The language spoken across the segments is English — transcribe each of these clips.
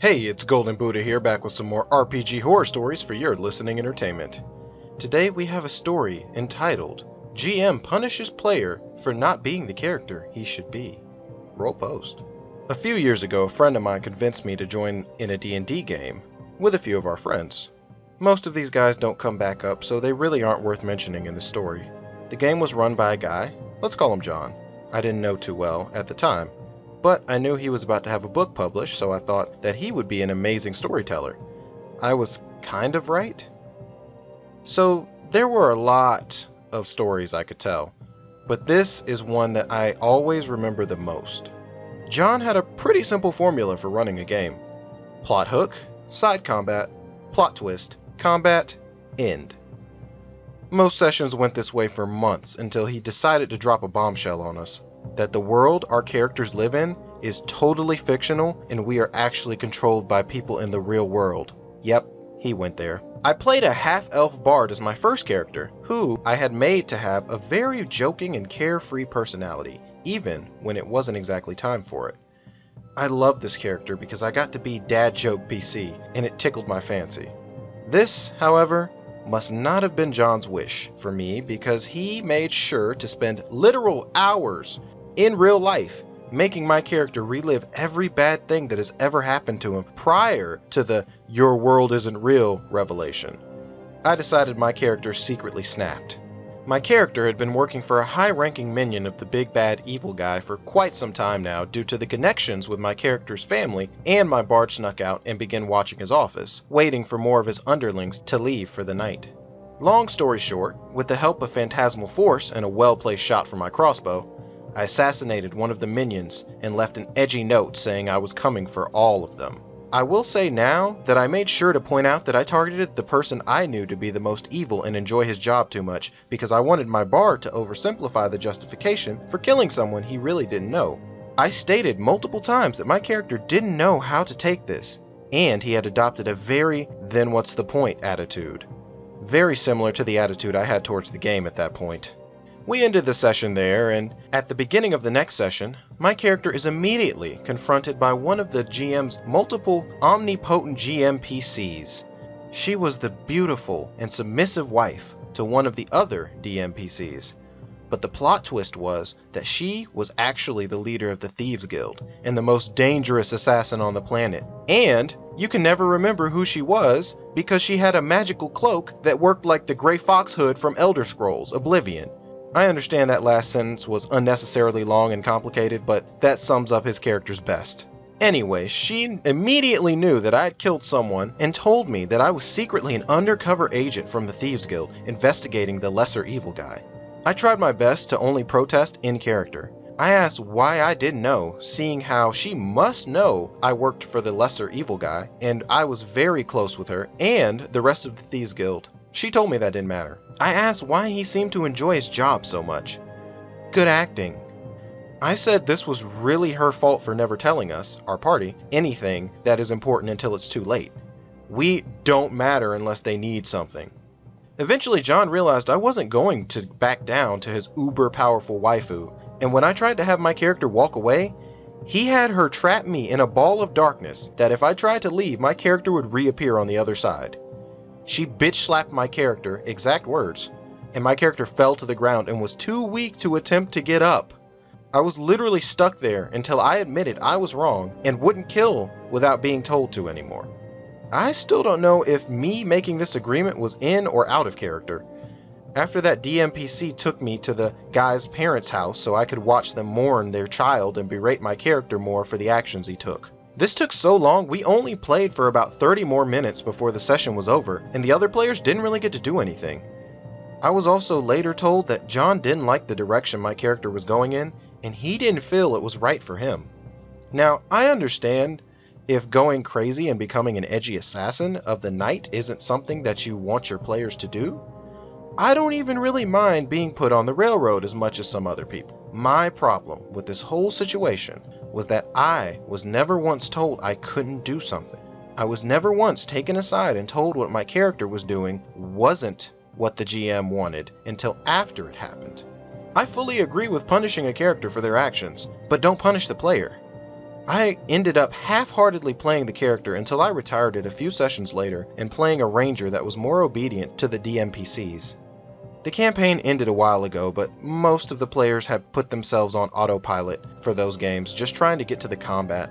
Hey, it's Golden Buddha here, back with some more RPG horror stories for your listening entertainment. Today we have a story entitled, GM Punishes Player for Not Being the Character He Should Be. Roll post. A few years ago, a friend of mine convinced me to join in a D&D game with a few of our friends. Most of these guys don't come back up, so they really aren't worth mentioning in the story. The game was run by a guy, let's call him John. I didn't know too well at the time, but I knew he was about to have a book published, so I thought that he would be an amazing storyteller. I was kind of right. So there were a lot of stories I could tell, but this is one that I always remember the most. John had a pretty simple formula for running a game. Plot hook, side combat, plot twist, combat, end. Most sessions went this way for months until he decided to drop a bombshell on us. That the world our characters live in is totally fictional and we are actually controlled by people in the real world. Yep, he went there. I played a half-elf bard as my first character, who I had made to have a very joking and carefree personality, even when it wasn't exactly time for it. I loved this character because I got to be dad joke PC, and it tickled my fancy. This, however, must not have been John's wish for me, because he made sure to spend literal hours in real life making my character relive every bad thing that has ever happened to him prior to the "your world isn't real" revelation. I decided my character secretly snapped. My character had been working for a high-ranking minion of the big bad evil guy for quite some time now due to the connections with my character's family, and my bard snuck out and began watching his office, waiting for more of his underlings to leave for the night. Long story short, with the help of phantasmal force and a well-placed shot from my crossbow, I assassinated one of the minions and left an edgy note saying I was coming for all of them. I will say now that I made sure to point out that I targeted the person I knew to be the most evil and enjoy his job too much, because I wanted my bard to oversimplify the justification for killing someone he really didn't know. I stated multiple times that my character didn't know how to take this, and he had adopted a very "then what's the point" attitude. Very similar to the attitude I had towards the game at that point. We ended the session there, and at the beginning of the next session, my character is immediately confronted by one of the GM's multiple omnipotent DMPCs. She was the beautiful and submissive wife to one of the other DMPCs. But the plot twist was that she was actually the leader of the Thieves Guild and the most dangerous assassin on the planet. And you can never remember who she was because she had a magical cloak that worked like the Grey Fox hood from Elder Scrolls Oblivion. I understand that last sentence was unnecessarily long and complicated, but that sums up his character's best. Anyway, she immediately knew that I had killed someone and told me that I was secretly an undercover agent from the Thieves Guild investigating the lesser evil guy. I tried my best to only protest in character. I asked why I didn't know, seeing how she must know I worked for the lesser evil guy, and I was very close with her and the rest of the Thieves Guild. She told me that didn't matter. I asked why he seemed to enjoy his job so much. Good acting. I said this was really her fault for never telling us, our party, anything that is important until it's too late. We don't matter unless they need something. Eventually, John realized I wasn't going to back down to his uber-powerful waifu, and when I tried to have my character walk away, he had her trap me in a ball of darkness that if I tried to leave, my character would reappear on the other side. She bitch-slapped my character, exact words, and my character fell to the ground and was too weak to attempt to get up. I was literally stuck there until I admitted I was wrong and wouldn't kill without being told to anymore. I still don't know if me making this agreement was in or out of character. After that, DMPC took me to the guy's parents' house so I could watch them mourn their child and berate my character more for the actions he took. This took so long, we only played for about 30 more minutes before the session was over, and the other players didn't really get to do anything. I was also later told that John didn't like the direction my character was going in, and he didn't feel it was right for him. Now, I understand if going crazy and becoming an edgy assassin of the night isn't something that you want your players to do. I don't even really mind being put on the railroad as much as some other people. My problem with this whole situation was that I was never once told I couldn't do something. I was never once taken aside and told what my character was doing wasn't what the GM wanted until after it happened. I fully agree with punishing a character for their actions, but don't punish the player. I ended up half-heartedly playing the character until I retired it a few sessions later and playing a ranger that was more obedient to the DMPCs. The campaign ended a while ago, but most of the players have put themselves on autopilot for those games, just trying to get to the combat.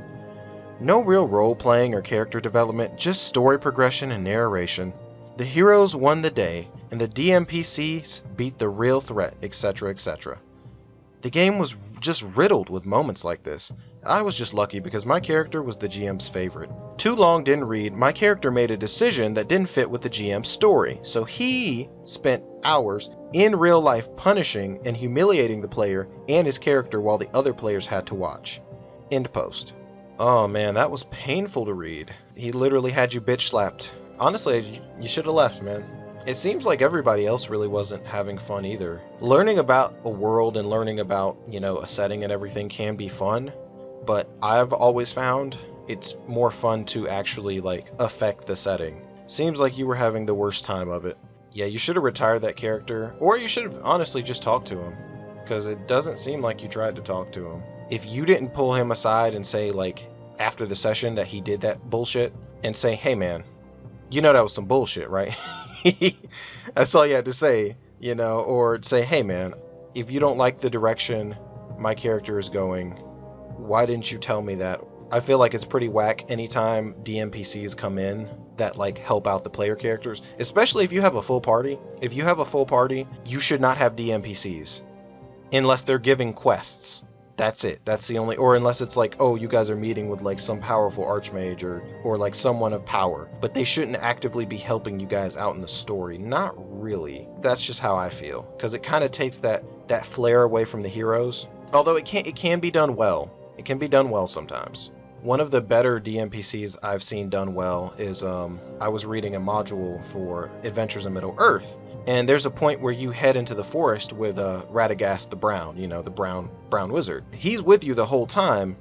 No real role-playing or character development, just story progression and narration. The heroes won the day, and the DMPCs beat the real threat, etc., etc. The game was just riddled with moments like this. I was just lucky because my character was the GM's favorite. Too long didn't read, my character made a decision that didn't fit with the GM's story, so he spent hours in real life punishing and humiliating the player and his character while the other players had to watch. End post. Oh man, that was painful to read. He literally had you bitch slapped. Honestly, you should have left, man. It seems like everybody else really wasn't having fun either. Learning about a world and learning about, a setting and everything can be fun, but I've always found it's more fun to actually, affect the setting. Seems like you were having the worst time of it. Yeah, you should have retired that character, or you should have honestly just talked to him, because it doesn't seem like you tried to talk to him. If you didn't pull him aside and say, after the session that he did that bullshit, and say, hey man, that was some bullshit, right? That's all you had to say, or say, hey man, if you don't like the direction my character is going, why didn't you tell me that? I feel like it's pretty whack anytime DMPCs come in that help out the player characters, especially if you have a full party. If you have a full party, you should not have DMPCs unless they're giving quests. That's it. That's the only, or unless it's oh, you guys are meeting with some powerful archmage or someone of power, but they shouldn't actively be helping you guys out in the story. Not really. That's just how I feel, because it kind of takes that flair away from the heroes. Although it can be done well. It can be done well sometimes. One of the better DMPCs I've seen done well is I was reading a module for Adventures in Middle-earth, and there's a point where you head into the forest with Radagast the Brown, the brown wizard. He's with you the whole time,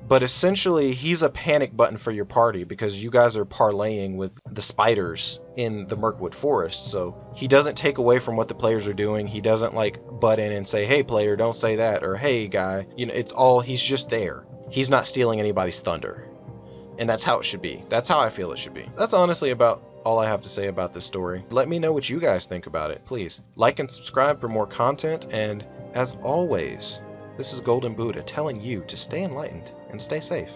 but essentially he's a panic button for your party because you guys are parlaying with the spiders in the Mirkwood Forest. So he doesn't take away from what the players are doing. He doesn't butt in and say, hey player, don't say that, or hey guy. He's just there. He's not stealing anybody's thunder. And that's how it should be. That's how I feel it should be. That's honestly about all I have to say about this story. Let me know what you guys think about it, please. Like and subscribe for more content, and as always, this is Golden Buddha telling you to stay enlightened and stay safe.